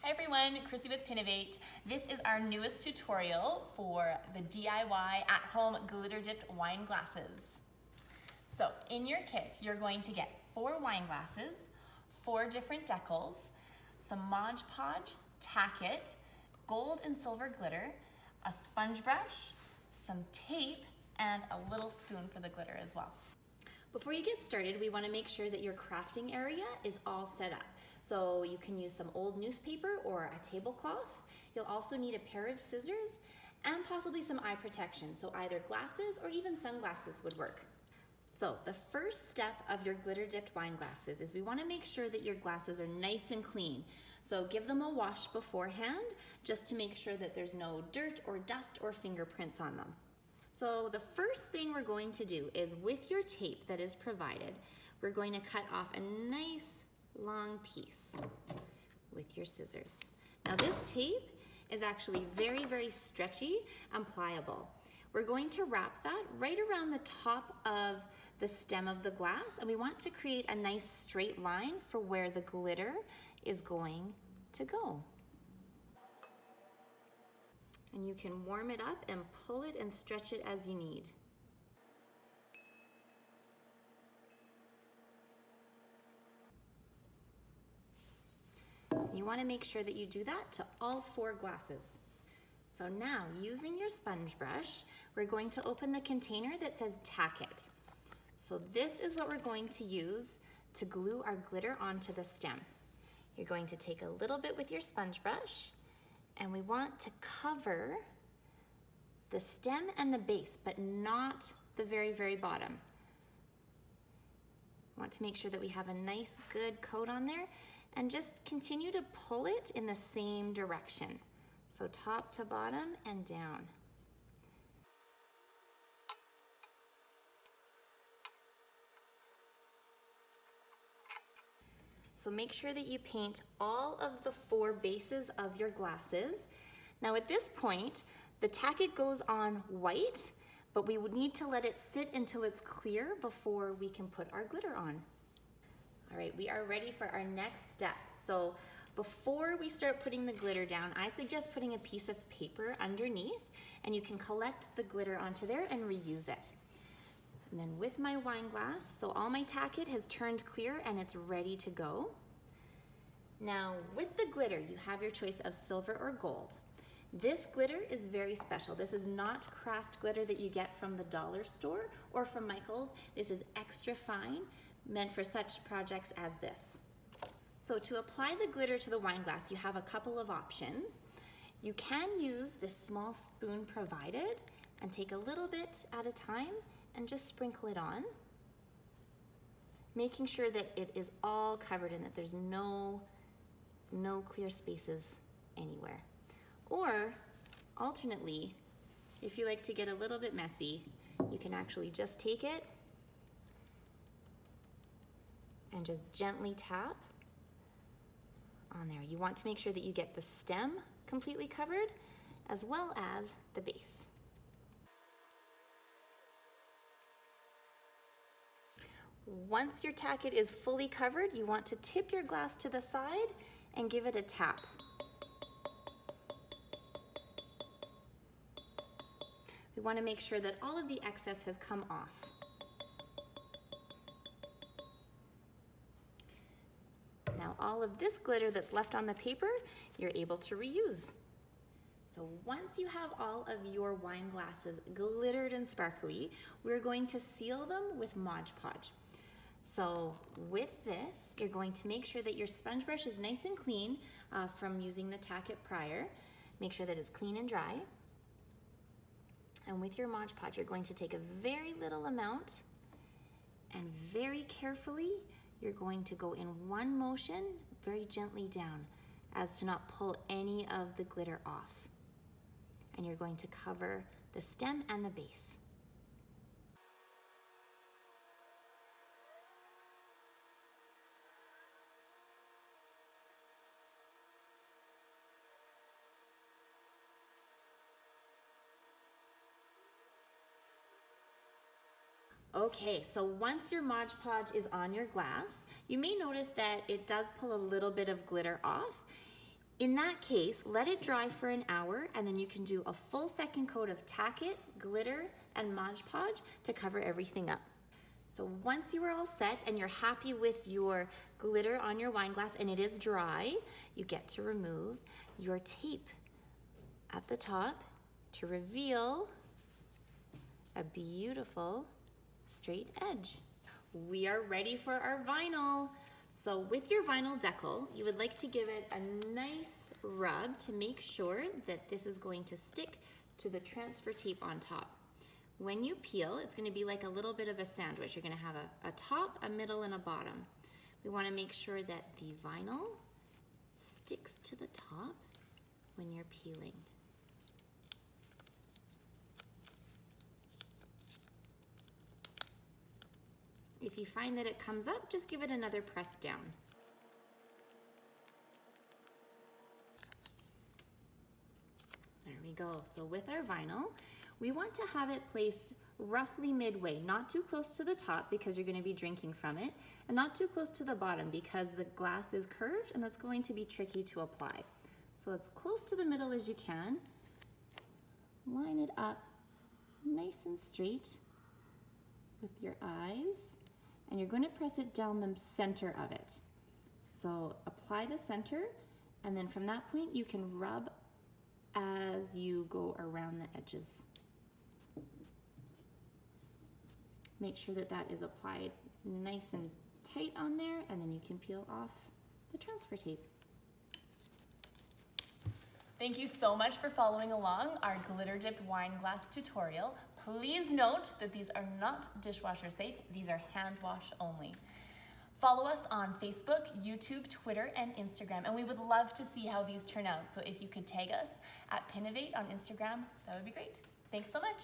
Hi everyone, Chrissy with Pinovate. This is our newest tutorial for the DIY at-home glitter-dipped wine glasses. So in your kit, you're going to get 4 wine glasses, 4 different decals, some Mod Podge, tacket, gold and silver glitter, a sponge brush, some tape, and a little spoon for the glitter as well. Before you get started, we want to make sure that your crafting area is all set up. So you can use some old newspaper or a tablecloth. You'll also need a pair of scissors and possibly some eye protection. So either glasses or even sunglasses would work. So the first step of your glitter dipped wine glasses is we want to make sure that your glasses are nice and clean. So give them a wash beforehand just to make sure that there's no dirt or dust or fingerprints on them. So the first thing we're going to do is with your tape that is provided, we're going to cut off a nice long piece with your scissors. Now this tape is actually very, very stretchy and pliable. We're going to wrap that right around the top of the stem of the glass, and we want to create a nice straight line for where the glitter is going to go. And you can warm it up and pull it and stretch it as you need. You want to make sure that you do that to all 4 glasses. So now, using your sponge brush, we're going to open the container that says tacket. So this is what we're going to use to glue our glitter onto the stem. You're going to take a little bit with your sponge brush, and we want to cover the stem and the base, but not the very, very bottom. We want to make sure that we have a nice, good coat on there, and just continue to pull it in the same direction. So top to bottom and down. So make sure that you paint all of the 4 bases of your glasses. Now at this point, the tacket goes on white, but we would need to let it sit until it's clear before we can put our glitter on. All right, we are ready for our next step. So before we start putting the glitter down, I suggest putting a piece of paper underneath, and you can collect the glitter onto there and reuse it. And then with my wine glass, so all my tacket has turned clear and it's ready to go. Now with the glitter, you have your choice of silver or gold. This glitter is very special. This is not craft glitter that you get from the dollar store or from Michael's. This is extra fine, meant for such projects as this. So to apply the glitter to the wine glass, you have a couple of options. You can use this small spoon provided and take a little bit at a time and just sprinkle it on, making sure that it is all covered and that there's no clear spaces anywhere. Or alternately, if you like to get a little bit messy, you can actually just take it and just gently tap on there. You want to make sure that you get the stem completely covered as well as the base. Once your tacket is fully covered, you want to tip your glass to the side and give it a tap. We want to make sure that all of the excess has come off. Now all of this glitter that's left on the paper, you're able to reuse. So once you have all of your wine glasses glittered and sparkly, we're going to seal them with Mod Podge. So with this, you're going to make sure that your sponge brush is nice and clean from using the tacket prior. Make sure that it's clean and dry. And with your Mod Podge, you're going to take a very little amount and very carefully, you're going to go in one motion, very gently down, as to not pull any of the glitter off. And you're going to cover the stem and the base. Okay, so once your Mod Podge is on your glass, you may notice that it does pull a little bit of glitter off. In that case, let it dry for an hour and then you can do a full second coat of Tack It, glitter, and Mod Podge to cover everything up. So once you are all set and you're happy with your glitter on your wine glass and it is dry, you get to remove your tape at the top to reveal a beautiful straight edge. We are ready for our vinyl. So with your vinyl decal, you would like to give it a nice rub to make sure that this is going to stick to the transfer tape on top. When you peel, it's going to be like a little bit of a sandwich. You're going to have a top, a middle, and a bottom. We want to make sure that the vinyl sticks to the top when you're peeling. If you find that it comes up, just give it another press down. There we go. So with our vinyl, we want to have it placed roughly midway, not too close to the top because you're going to be drinking from it, and not too close to the bottom because the glass is curved and that's going to be tricky to apply. So as close to the middle as you can. Line it up nice and straight with your eyes, and you're going to press it down the center of it. So apply the center, and then from that point you can rub as you go around the edges. Make sure that that is applied nice and tight on there, and then you can peel off the transfer tape. Thank you so much for following along our glitter dipped wine glass tutorial. Please note that these are not dishwasher safe, these are hand wash only. Follow us on Facebook, YouTube, Twitter, and Instagram, and we would love to see how these turn out. So if you could tag us at Pinovate on Instagram, that would be great. Thanks so much.